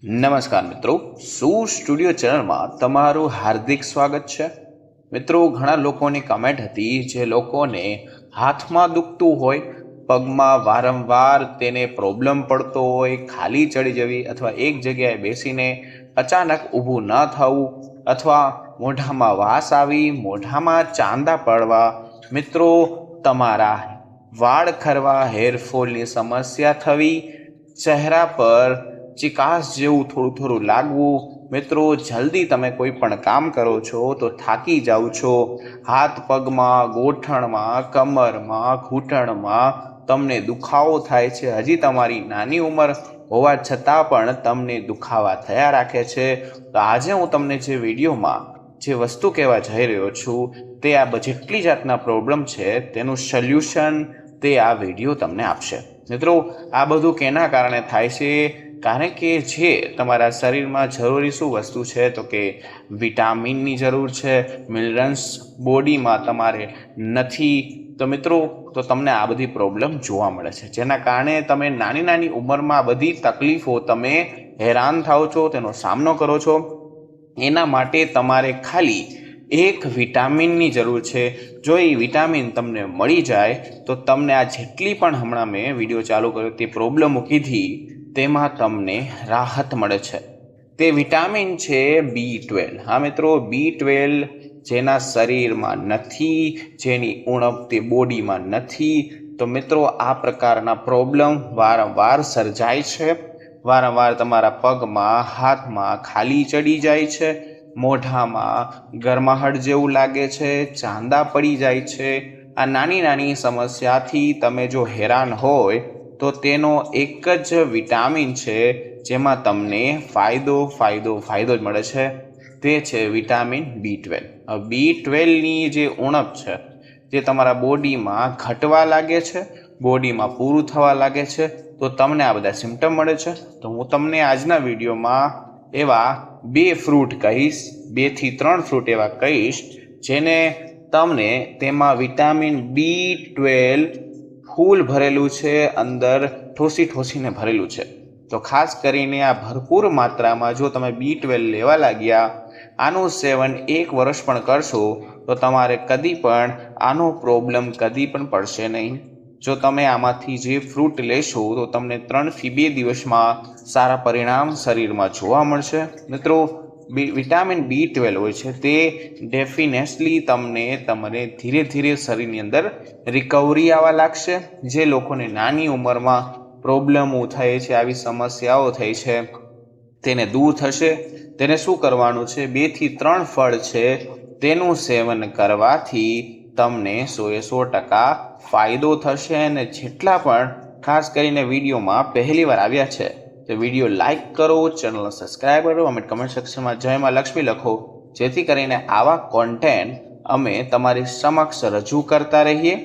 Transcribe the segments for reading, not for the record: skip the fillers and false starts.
નમસ્કાર મિત્રો, શું સ્ટુડિયો ચેનલમાં તમારું હાર્દિક સ્વાગત છે। મિત્રો, ઘણા લોકોની કમેન્ટ હતી જે લોકોને હાથમાં દુખતું હોય, પગમાં વારંવાર તેને પ્રોબ્લેમ પડતો હોય, ખાલી ચડી જવી અથવા એક જગ્યાએ બેસીને અચાનક ઊભું ન થવું અથવા મોઢામાં વાસ આવી, મોઢામાં ચાંદા પડવા, મિત્રો તમારા વાળ ખરવા, હેરફોલની સમસ્યા થવી, ચહેરા પર ચિકાસ જેવું થોડું થોડું લાગવું, મિત્રો જલ્દી તમે કોઈ પણ કામ કરો છો તો થાકી જાઓ છો, હાથ પગમાં, ગોઠણમાં, કમરમાં, ઘૂંટણમાં તમને દુખાવો થાય છે, હજી તમારી નાની ઉંમર હોવા છતાં પણ તમને દુખાવા થયા રાખે છે। તો આજે હું તમને જે વિડીયોમાં જે વસ્તુ કહેવા જઈ રહ્યો છું તે આ જેટલી જાતના પ્રોબ્લેમ છે તેનું સોલ્યુશન તે આ વિડીયો તમને આપશે। મિત્રો, આ બધું કેના કારણે થાય છે? કારણ કે જે તમારા શરીરમાં જરૂરી શું વસ્તુ છે તો કે વિટામિનની જરૂર છે, મિનરલ્સ બોડીમાં તમારે નથી, તો મિત્રો તો તમને આ બધી પ્રોબ્લેમ જોવા મળે છે, જેના કારણે તમે નાની નાની ઉંમરમાં બધી તકલીફો તમે હેરાન થાઓ છો, તેનો સામનો કરો છો। એના માટે તમારે ખાલી એક વિટામિનની જરૂર છે। જો એ વિટામિન તમને મળી જાય તો તમને આ જેટલી પણ હમણાં મેં વિડીયો ચાલુ કર્યો તે પ્રોબ્લેમો કીધી તેમાં તમને રાહત મળે છે। તે વિટામિન છે B12। હા મિત્રો, B12 જેના શરીરમાં નથી, જેની ઉણપ તે બોડીમાં નથી, તો મિત્રો આ પ્રકારના પ્રોબ્લેમ વારંવાર સર્જાય છે। વારંવાર તમારા પગમાં, હાથમાં ખાલી ચડી જાય છે, મોઢામાં ગરમાહટ જેવું લાગે છે, ચાંદા પડી જાય છે। આ નાની નાની સમસ્યાથી તમે જો હેરાન હોય તો તેનો એક જ વિટામિન છે જેમાં તમને ફાયદો જ મળે છે, તે છે વિટામિન B12। B12ની જે ઉણપ છે જે તમારા બોડીમાં ઘટવા લાગે છે, બોડીમાં પૂરું થવા લાગે છે, તો તમને આ બધા સિમ્ટમ મળે છે। તો હું તમને આજના વિડીયોમાં એવા 2 ફ્રૂટ કહીશ, 2 થી 3 ફ્રૂટ એવા કહીશ જેને તમને તેમાં વિટામિન B12 ફૂલ ભરેલું છે, અંદર ઠોસીને ભરેલું છે। તો ખાસ કરીને આ ભરપૂર માત્રામાં જો તમે B12 લેવા લાગ્યા, આનું સેવન 1 વર્ષ પણ કરશો તો તમારે કદી પણ આનો પ્રોબ્લેમ કદી પણ પડશે નહીં। જો તમે આમાંથી જે ફ્રૂટ લેશો તો તમને 3 થી 2 દિવસમાં સારા પરિણામ શરીરમાં જોવા મળશે। મિત્રો, વિટામિન B12 હોય છે તે ડેફિનેટલી તમને ધીરે ધીરે શરીરની અંદર રિકવરી આવવા લાગશે। જે લોકોને નાની ઉંમરમાં પ્રોબ્લેમો થાય છે, આવી સમસ્યાઓ થઈ છે, તેને દૂર થશે। તેને શું કરવાનું છે? 2 થી 3 ફળ છે તેનું સેવન કરવાથી તમને 100% ફાયદો થશે। અને જેટલા પણ ખાસ કરીને વિડીયોમાં પહેલી વાર આવ્યા છે તો વિડીયો લાઈક કરો, ચેનલને સબસ્ક્રાઈબ કરો, અમે કમેન્ટ સેક્શનમાં જય માં લક્ષ્મી લખો, જેથી કરીને આવા કોન્ટેન્ટ અમે તમારી સમક્ષ રજૂ કરતા રહીએ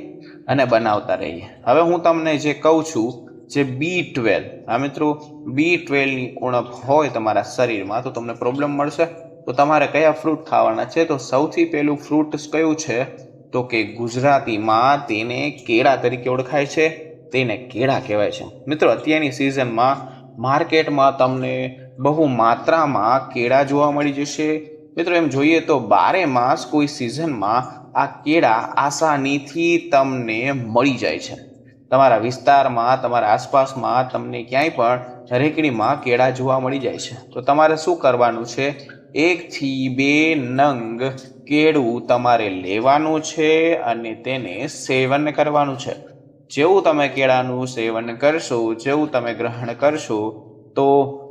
અને બનાવતા રહીએ। હવે હું તમને જે કહું છું જે B12, આ મિત્રો B12ની ઉણપ હોય તમારા શરીરમાં તો તમને પ્રોબ્લેમ મળશે। તો તમારે કયા ફ્રૂટ ખાવાના છે? તો સૌથી પહેલું ફ્રૂટ કયું છે તો કે ગુજરાતીમાં તેને કેળા તરીકે ઓળખાય છે, તેને કેળા કહેવાય છે। મિત્રો, અત્યારની સિઝનમાં માર્કેટમાં તમને બહુ માત્રામાં કેળા જોવા મળી જશે। મિત્રો, એમ જોઈએ તો 12 માસ કોઈ સિઝનમાં આ કેળા આસાનીથી તમને મળી જાય છે। તમારા વિસ્તારમાં, તમારા આસપાસમાં તમને ક્યાંય પણ રેકડીમાં કેળા જોવા મળી જાય છે। તો તમારે શું કરવાનું છે? 1 થી 2 નંગ કેળું તમારે લેવાનું છે અને તેને સેવન કરવાનું છે। જેવું તમે કેળાનું સેવન કરશો, જેવું તમે ગ્રહણ કરશો તો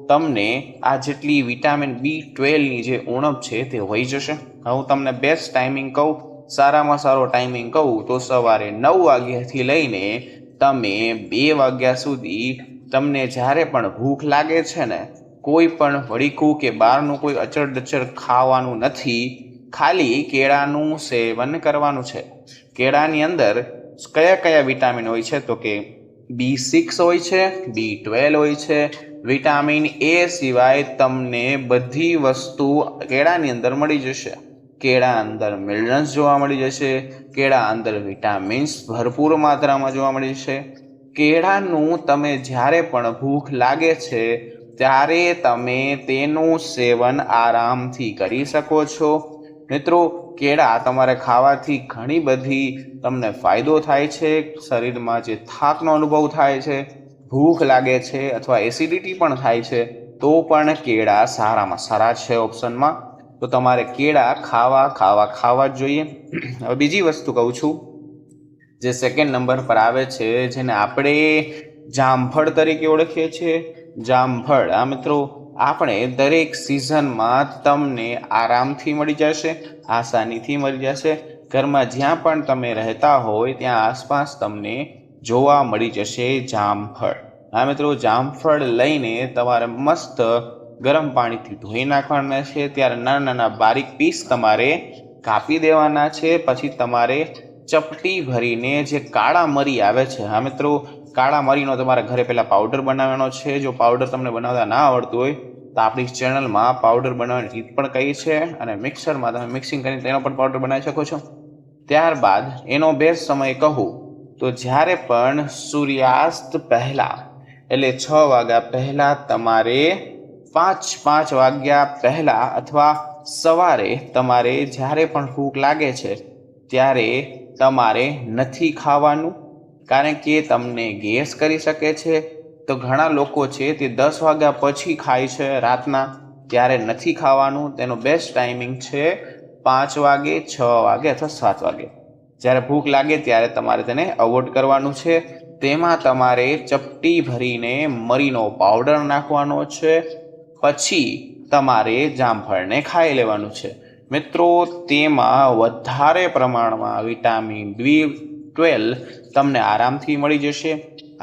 તમને આ જેટલી વિટામિન B12ની જે ઉણપ છે તે વહી જશે। હું તમને બેસ્ટ ટાઈમિંગ કહું, સારામાં સારો ટાઈમિંગ કહું તો સવારે 9 વાગ્યાથી લઈને તમે 2 વાગ્યા સુધી તમને જ્યારે પણ ભૂખ લાગે છે ને, કોઈ પણ વડીકું કે બહારનું કોઈ અચળ ખાવાનું નથી, ખાલી કેળાનું સેવન કરવાનું છે। કેળાની અંદર કયા વિટામિન હોય છે તો કે B6 હોય છે, B12 હોય છે, વિટામિન A સિવાય તમને બધી વસ્તુ કેળાની અંદર મળી જશે। કેળા અંદર મિનરલ્સ જોવા મળી જશે, કેળા અંદર વિટામિન્સ ભરપૂર માત્રામાં જોવા મળી જશે। કેળાનું તમે જ્યારે પણ ભૂખ લાગે છે ત્યારે તમે તેનું સેવન આરામથી કરી શકો છો. મિત્રો, કેળા તમારે ખાવાથી ઘણી બધી તમને ફાયદો થાય છે. શરીરમાં જે થાકનો અનુભવ થાય છે, ભૂખ લાગે છે અથવા એસિડિટી પણ થાય છે, તો પણ કેળા સારામાં સારા છે ઓપ્શનમાં. તો તમારે કેળા ખાવા જ જોઈએ. હવે બીજી વસ્તુ કહું છું, જે સેકન્ડ નંબર પર આવે છે, જેને આપણે જામફળ તરીકે ઓળખીએ છીએ. જામફળ, આ મિત્રો આપણે દરેક સિઝનમાં તમને આરામથી મળી જશે, આસાનીથી મળી જશે. ઘરમાં જ્યાં પણ તમે રહેતા હોય ત્યાં આસપાસ તમને જોવા મળી જશે જામફળ. હા મિત્રો, જામફળ લઈને તમારે મસ્ત ગરમ પાણીથી ધોઈ નાખવાના છે. ત્યારે નાના નાના બારીક પીસ તમારે કાપી દેવાના છે. પછી તમારે ચપટી ભરીને જે કાળા મરી આવે છે, હા મિત્રો, કાળા મરીનો તમારા ઘરે પહેલાં પાવડર બનાવવાનો છે. જો પાવડર તમને બનાવતા ના આવડતું હોય તો આપણી ચેનલમાં પાવડર બનાવવાની રીત પણ કહી છે, અને મિક્સરમાં તમે મિક્સિંગ કરીને તેનો પણ પાવડર બનાવી શકો છો. ત્યારબાદ એનો બેસ્ટ સમય કહું તો જ્યારે પણ સૂર્યાસ્ત પહેલાં, એટલે 6 વાગ્યા પહેલાં તમારે 5 વાગ્યા પહેલાં અથવા સવારે તમારે જ્યારે પણ ભૂખ લાગે છે ત્યારે તમારે નથી ખાવાનું, કારણ કે તમને ગેસ કરી શકે છે. તો ઘણા લોકો છે તે 10 વાગ્યા પછી ખાય છે રાતના, ત્યારે નથી ખાવાનું. તેનો બેસ્ટ ટાઈમિંગ છે 5 વાગે, 6 વાગે અથવા 7 વાગે. જ્યારે ભૂખ લાગે ત્યારે તમારે તેને અવોઇડ કરવાનું છે. તેમાં તમારે ચપટી ભરીને મરીનો પાવડર નાખવાનો છે. પછી તમારે જામફળને ખાઈ લેવાનું છે. મિત્રો, તેમાં વધારે પ્રમાણમાં વિટામિન B12 તમને આરામથી મળી જશે.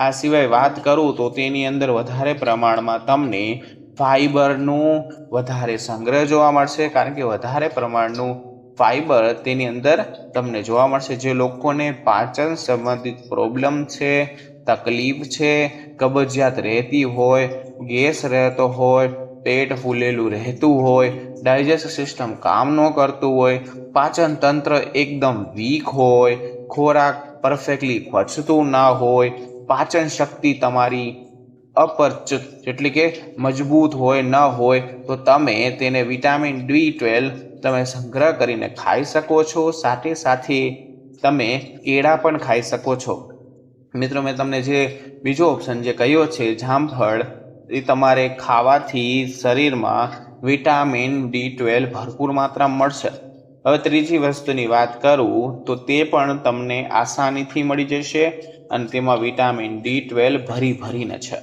આ સિવાય વાત કરું તો તેની અંદર વધારે પ્રમાણમાં તમને ફાઈબરનું વધારે સંગ્રહ જોવા મળશે, કારણ કે વધારે પ્રમાણનું ફાઈબર તેની અંદર તમને જોવા મળશે. જે લોકોને પાચન સંબંધિત પ્રોબ્લેમ છે, તકલીફ છે, કબજિયાત રહેતી હોય, ગેસ રહેતો હોય, પેટ ફૂલેલું રહેતું હોય, ડાયજેસ્ટ સિસ્ટમ કામ ન કરતું હોય, પાચન તંત્ર એકદમ વીક હોય, ખોરાક પરફેક્ટલી પચતું ના હોય, પાચન શક્તિ તમારી એટલે કે મજબૂત હોય ન હોય, તો તમે તેને વિટામિન B12 તમે સંગ્રહ કરીને ખાઈ શકો છો. સાથે સાથે તમે કેળા પણ ખાઈ શકો છો. મિત્રો, મેં તમને જે બીજો ઓપ્શન જે કહ્યો છે જામફળ, એ તમારે ખાવાથી શરીરમાં વિટામિન B12 ભરપૂર માત્રામાં મળશે. હવે ત્રીજી વસ્તુની વાત કરું તો તે પણ તમને આસાનીથી મળી જશે, અને તેમાં વિટામિન B12 ભરીને છે.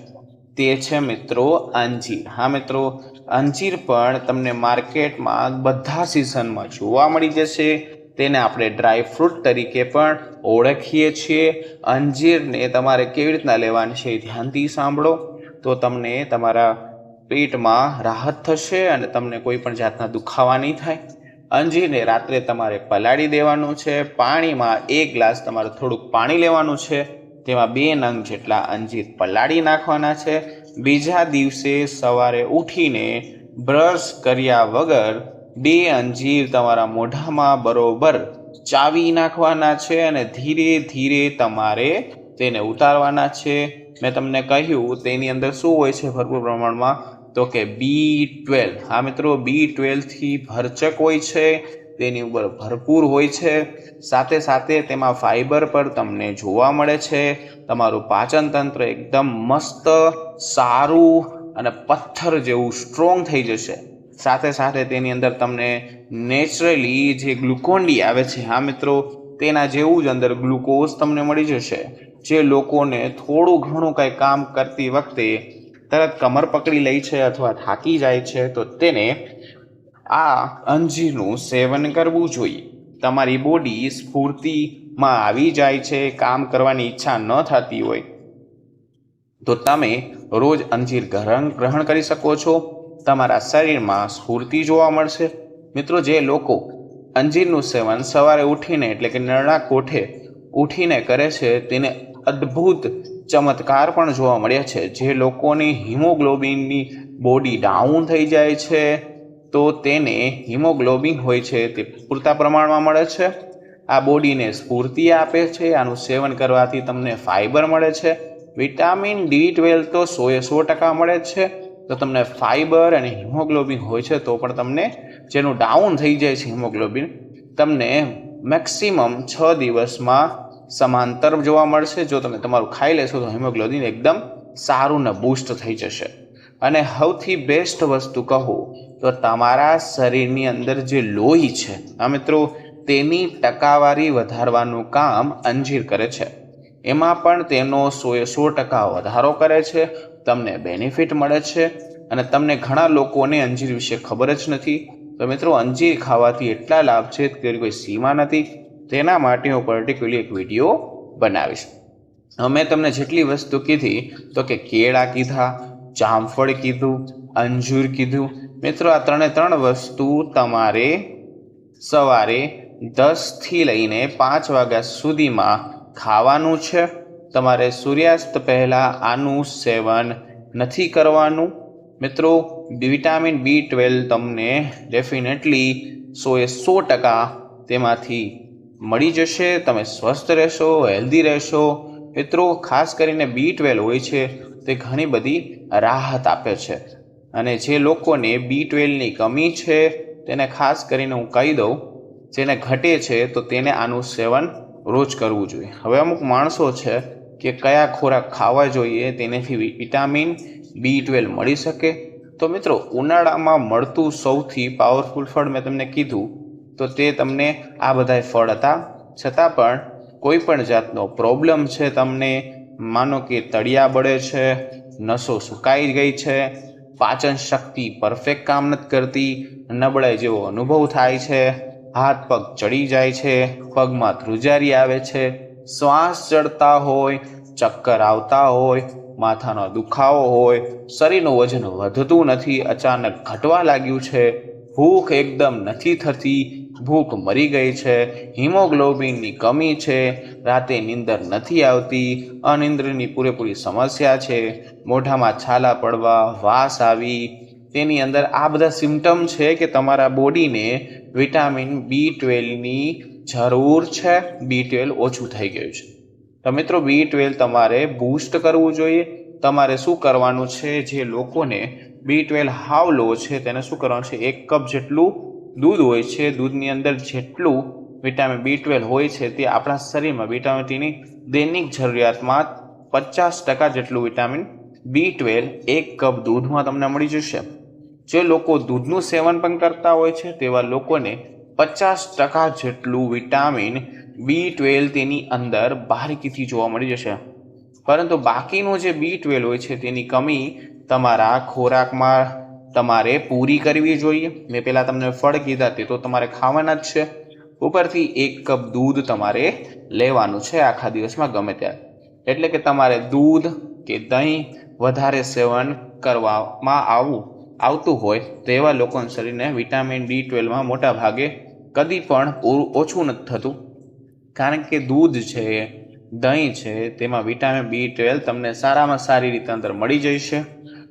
તે છે મિત્રો અંજીર. હા મિત્રો, અંજીર પણ તમને માર્કેટમાં બધા સિઝનમાં જોવા મળી જશે. તેને આપણે ડ્રાય ફ્રૂટ તરીકે પણ ઓળખીએ છીએ. અંજીરને તમારે કેવી રીતના લેવાની છે ધ્યાનથી સાંભળો, તો તમને તમારા પેટમાં રાહત થશે અને તમને કોઈ પણ જાતના દુખાવા નહીં થાય. અંજીરને રાત્રે તમારે પલાળી દેવાનું છે. પાણીમાં 1 ગ્લાસ તમારે થોડુંક પાણી લેવાનું છે. તેમાં 2 નંગ જેટલા અંજીર પલાળી નાખવાના છે. બીજા દિવસે સવારે ઉઠીને બ્રશ કર્યા વગર 2 અંજીર તમારા મોઢામાં બરોબર ચાવી નાખવાના છે, અને ધીરે ધીરે તમારે તેને ઉતારવાના છે. મેં તમને કહ્યું તેની અંદર શું હોય છે ભરપૂર પ્રમાણમાં, તો કે B12. હા મિત્રો, B12 થી ભરચક હોય છે, તેની ઉપર ભરપૂર હોય છે. સાથે સાથે તેમાં ફાઈબર પર તમને જોવા મળે છે. તમારું પાચન તંત્ર એકદમ મસ્ત સારું અને પથ્થર જેવું સ્ટ્રોંગ થઈ જશે. સાથે સાથે તેની અંદર તમને નેચરલી જે ગ્લુકોન-ડી આવે છે, હા મિત્રો, તેના જેવું જ અંદર ગ્લુકોઝ તમને મળી જશે. જે લોકોને થોડું ઘણું કંઈ કામ કરતી વખતે તરત કમર પકડી લે છે અથવા થાકી જાય છે, તો તેને આ અંજીરનું સેવન કરવું જોઈએ. તમારી બોડી સ્ફૂર્તિમાં આવી જાય છે, કામ કરવાની ઈચ્છા ન થતી હોય, તો તમે રોજ અંજીર ગ્રહણ કરી શકો છો. તમારા શરીરમાં સ્ફૂર્તિ જોવા મળશે. મિત્રો, જે લોકો અંજીરનું સેવન સવારે ઉઠીને એટલે કે નરણા કોઠે ઉઠીને કરે છે, તેને અદ્ભુત ચમત્કાર પણ જોવા મળ્યા છે. જે લોકોની હિમોગ્લોબિનની બોડી ડાઉન થઈ જાય છે, તો તેને હિમોગ્લોબિન હોય છે તે પૂરતા પ્રમાણમાં મળે છે. આ બોડીને સ્ફૂર્તિ આપે છે. આનું સેવન કરવાથી તમને ફાઈબર મળે છે. વિટામિન B12 તો 100% મળે છે. તો તમને ફાઈબર અને હિમોગ્લોબિન હોય છે તો પણ તમને જેનું ડાઉન થઈ જાય છે હિમોગ્લોબિન, તમને મેક્સિમમ 6 દિવસમાં સમાંતર જોવા મળશે. જો તમે તમારું ખાઈ લેશો તો હિમોગ્લોબિન એકદમ સારું ને બૂસ્ટ થઈ જશે. અને સૌથી બેસ્ટ વસ્તુ કહું તો તમારા શરીરની અંદર જે લોહી છે મિત્રો, તેની ટકાવારી વધારવાનું કામ અંજીર કરે છે. એમાં પણ તેનો 100% વધારો કરે છે. તમને બેનિફિટ મળે છે. અને તમને ઘણા લોકોને અંજીર વિશે ખબર જ નથી. તો મિત્રો, અંજીર ખાવાથી એટલા લાભ છે કે કોઈ સીમા નથી. તેના માટે હું પર્ટિક્યુલરલી એક વિડીયો બનાવીશ. મેં તમને જેટલી વસ્તુ કીધી તો કે કેળા કીધા, જામફળ કીધું, અંજીર કીધું. મિત્રો, આ 3 વસ્તુ તમારે સવારે 10 થી લઈને 5 વાગ્યા સુધીમાં ખાવાનું છે. તમારે સૂર્યાસ્ત પહેલાં આનું સેવન નથી કરવાનું. મિત્રો, વિટામિન B12 તમને ડેફિનેટલી 100% તેમાંથી મળી જશે. તમે સ્વસ્થ રહેશો, હેલ્ધી રહેશો. મિત્રો, ખાસ કરીને B12 હોય છે તે ઘણી બધી રાહત આપે છે. અને જે લોકોને B12ની કમી છે તેને ખાસ કરીને હું કહી દઉં, જેને ઘટે છે તો તેને આનું સેવન રોજ કરવું જોઈએ. હવે અમુક માણસો છે કે કયા ખોરાક ખાવા જોઈએ તેનાથી વિટામિન B12 મળી શકે. તો મિત્રો, ઉનાળામાં મળતું સૌથી પાવરફુલ ફળ મેં તમને કીધું તો તે તમને આ બધા ફળ હતા. છતાં પણ કોઈ પણ જાતનો પ્રોબ્લેમ છે તમને, માનો કે તળિયા બળે છે, નસો સુકાઈ ગઈ છે, પાચન શક્તિ પરફેક્ટ કામ નથી કરતી, નબળાઈ જેવો અનુભવ થાય છે, હાથ પગ ચડી જાય છે, પગમાં ધ્રુજારી આવે છે, શ્વાસ ચડતા હોય, ચક્કર આવતા હોય, માથાનો દુખાવો હોય, શરીરનું વજન વધતું નથી, અચાનક ઘટવા લાગ્યું છે, ભૂખ એકદમ નથી થતી, ભૂખ મરી ગઈ છે, હિમોગ્લોબિનની કમી છે, રાતે નીંદર નથી આવતી, અનિંદ્રની પૂરેપૂરી સમસ્યા છે, મોઢામાં છાલા પડવા, વાસ આવી, તેની અંદર આ બધા સિમ્ટમ છે કે તમારા બોડીને વિટામિન B12ની જરૂર છે. B12 ઓછું થઈ ગયું છે. તો મિત્રો, B12 તમારે બૂસ્ટ કરવું જોઈએ. તમારે શું કરવાનું છે, જે લોકોને B12 હાવ લો છે તેને શું કરવાનું છે, 1 કપ જેટલું દૂધ હોય છે, દૂધની અંદર જેટલું વિટામિન B12 હોય છે તે આપણા શરીરમાં વિટામિન Tની દૈનિક જરૂરિયાતમાં 50% જેટલું વિટામિન B12 1 કપ દૂધમાં તમને મળી જશે. જે લોકો દૂધનું સેવન પણ કરતા હોય છે તેવા લોકોને 50% જેટલું વિટામિન B12 તેની અંદર બારીકીથી જોવા મળી જશે. પરંતુ બાકીનું જે B12 હોય છે તેની કમી તમારા ખોરાકમાં તમારે પૂરી કરવી જોઈએ. મેં પહેલાં તમને ફળ કીધા તે તો તમારે ખાવાના જ છે. ઉપરથી 1 કપ દૂધ તમારે લેવાનું છે આખા દિવસમાં ગમે ત્યારે. એટલે કે તમારે દૂધ કે દહીં વધારે સેવન કરવામાં આવતું હોય તો એવા લોકોના શરીરને વિટામિન B12માં મોટા ભાગે કદી પણ ઓછું નથી થતું. કારણ કે દૂધ છે, દહીં છે, તેમાં વિટામિન B12 તમને સારામાં સારી રીતે અંદર મળી જશે.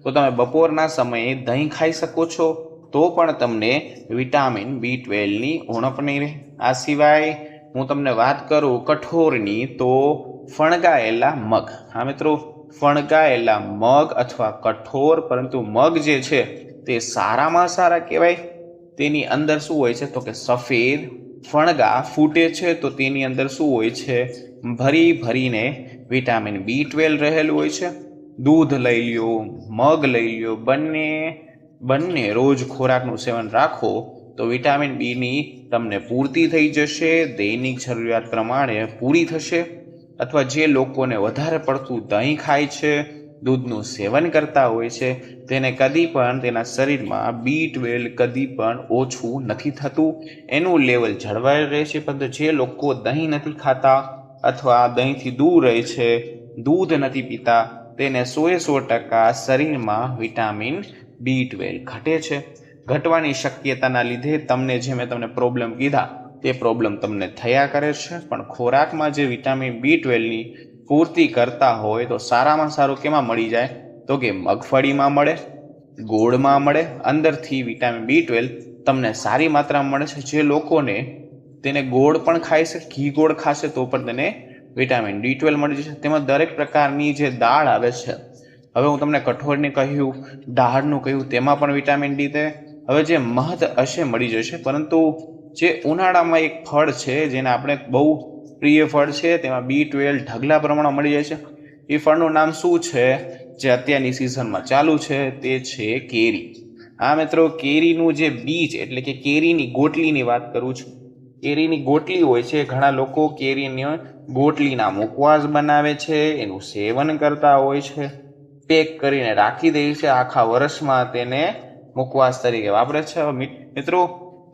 તો તમે બપોરના સમયે દહીં ખાઈ શકો છો તો પણ તમને વિટામિન B12ની ઉણપ નહીં રહે. આ સિવાય હું તમને વાત કરું કઠોળની તો ફણગાયેલા મગ. હા મિત્રો, ફણગાયેલા મગ અથવા કઠોળ, પરંતુ મગ જે છે તે સારામાં સારા કહેવાય. તેની અંદર શું હોય છે તો કે સફેદ ફણગા ફૂટે છે તો તેની અંદર શું હોય છે, ભરીને વિટામિન B12 રહેલું હોય છે. દૂધ લઈ લ્યો, મગ લઈ લ્યો, બંને રોજ ખોરાકનું સેવન રાખો તો વિટામિન બીની તમને પૂર્તિ થઈ જશે, દૈનિક જરૂરિયાત પ્રમાણે પૂરી થશે. અથવા જે લોકોને વધારે પડતું દહીં ખાય છે, દૂધનું સેવન કરતા હોય છે, તેને કદી પણ તેના શરીરમાં B12 કદી પણ ઓછું નથી થતું. એનું લેવલ જળવાઈ રહે છે. પરંતુ જે લોકો દહીં નથી ખાતા અથવા દહીંથી દૂર રહે છે, દૂધ નથી પીતા, તેને 100% શરીરમાં વિટામિન B12 ઘટે છે. ઘટવાની શક્યતાના લીધે તમને જે મેં તમને પ્રોબ્લેમ કીધા તે પ્રોબ્લેમ તમને થયા કરે છે. પણ ખોરાકમાં જે વિટામિન B12ની પૂર્તિ કરતા હોય તો સારામાં સારું કેમાં મળી જાય તો કે મગફળીમાં મળે, ગોળમાં મળે. અંદરથી વિટામિન B12 તમને સારી માત્રામાં મળે છે. જે લોકોને તેને ગોળ પણ ખાય છે, ઘી ગોળ ખાશે તો પણ તેને વિટામિન B12 મળી જશે. તેમાં દરેક પ્રકારની જે દાળ આવે છે, હવે હું તમને કઠોળને કહ્યું, દાળનું કહ્યું, તેમાં પણ વિટામિન ડી છે. હવે જે મહદ હશે મળી જશે, પરંતુ જે ઉનાળામાં એક ફળ છે જેને આપણે બહુ પ્રિય ફળ છે, તેમાં B12 ઢગલા પ્રમાણમાં મળી જાય છે. એ ફળનું નામ શું છે જે અત્યારની સિઝનમાં ચાલુ છે? તે છે કેરી. હા મિત્રો, કેરીનું જે બીજ એટલે કે કેરીની ગોટલીની વાત કરું છું. કેરીની ગોટલી હોય છે, ઘણા લોકો કેરીની ગોટલીના મુખવાસ બનાવે છે, એનું સેવન કરતા હોય છે, પેક કરીને રાખી દે છે, આખા વર્ષમાં તેને મુખવાસ તરીકે વાપરે છે. મિત્રો,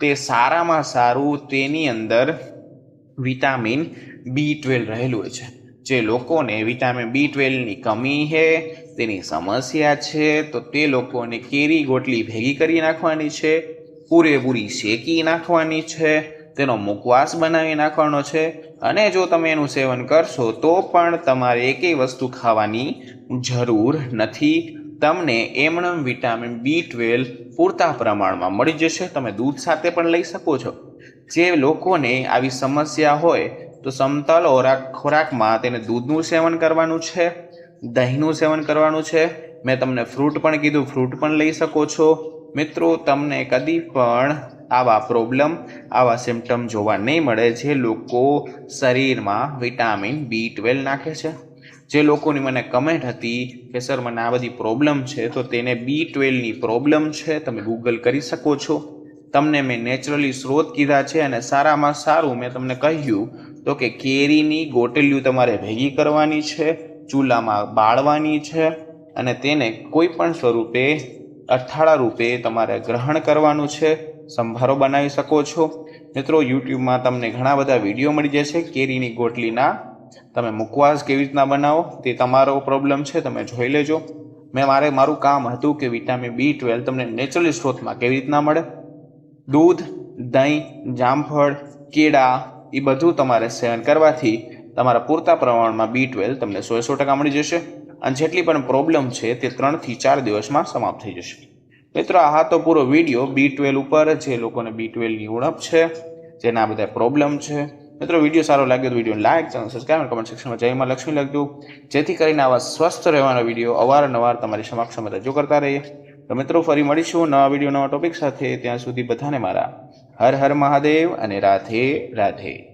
તે સારામાં સારું તેની અંદર વિટામિન B12 રહેલું હોય છે. જે લોકોને વિટામિન B12ની કમી છે, તેની સમસ્યા છે, તો તે લોકોને કેરી ગોટલી ભેગી કરી નાખવાની છે, પૂરેપૂરી શેકી નાખવાની છે, તેનો મુખવાસ બનાવી નાખવાનો છે. અને જો તમે એનું સેવન કરશો તો પણ તમારે એકેય વસ્તુ ખાવાની જરૂર નથી. તમને એમણમ વિટામિન B12 પૂરતા પ્રમાણમાં મળી જશે. તમે દૂધ સાથે પણ લઈ શકો છો. જે લોકોને આવી સમસ્યા હોય તો સમતલ ખોરાકમાં તેને દૂધનું સેવન કરવાનું છે, દહીંનું સેવન કરવાનું છે. મેં તમને ફ્રૂટ પણ કીધું, ફ્રૂટ પણ લઈ શકો છો. મિત્રો, તમને કદી પણ આવા પ્રોબ્લેમ, આવા સિમ્ટમ જોવા નહીં મળે જે લોકો શરીરમાં વિટામિન B12 નાખે છે. જે લોકોની મને કમેન્ટ હતી કે સર મને આ બધી પ્રોબ્લેમ છે, તો તેને B12ની પ્રોબ્લેમ છે. તમે ગૂગલ કરી શકો છો. તમને મેં નેચરલી સ્ત્રોત કીધા છે, અને સારામાં સારું મેં તમને કહ્યું તો કે કેરીની ગોટલીઓ તમારે ભેગી કરવાની છે, ચૂલામાં બાળવાની છે, અને તેને કોઈ પણ સ્વરૂપે અઠાળા રૂપે તમારે ગ્રહણ કરવાનું છે. સંભારો બનાવી શકો છો. મિત્રો, યુટ્યુબમાં તમને ઘણા બધા વિડીયો મળી જશે કેરીની ગોટલીના. તમે મુખવાસ કેવી રીતના બનાવો તે તમારો પ્રોબ્લેમ છે, તમે જોઈ લેજો. મારું કામ હતું કે વિટામિન B12 તમને નેચરલી સ્ત્રોતમાં કેવી રીતના મળે. દૂધ, દહીં, જામફળ, કેળા એ બધું તમારે સેવન કરવાથી તમારા પૂરતા પ્રમાણમાં B12 તમને 100% મળી જશે. અને જેટલી પણ પ્રોબ્લેમ છે તે 3 થી 4 દિવસમાં સમાપ્ત થઈ જશે. મિત્રો, આ તો પૂરો વિડીયો B12 ઉપર, જે લોકોને B12ની ઉણપ છે, જેના બધા પ્રોબ્લેમ છે. મિત્રો, વિડીયો સારો લાગ્યો તો video like, channel subscribe, comment સેક્શનમાં જય માં લક્ષ્મી લખજો, જેથી કરીને આવા સ્વસ્થ રહેવાના વિડીયો અવારનવાર તમારી સમક્ષ રજૂ કરતા રહીએ. તો મિત્રો, ફરી મળીશું નવા વિડીયો, નવા ટોપિક સાથે. ત્યાં સુધી બધાને મારા હર હર મહાદેવ અને રાધે રાધે.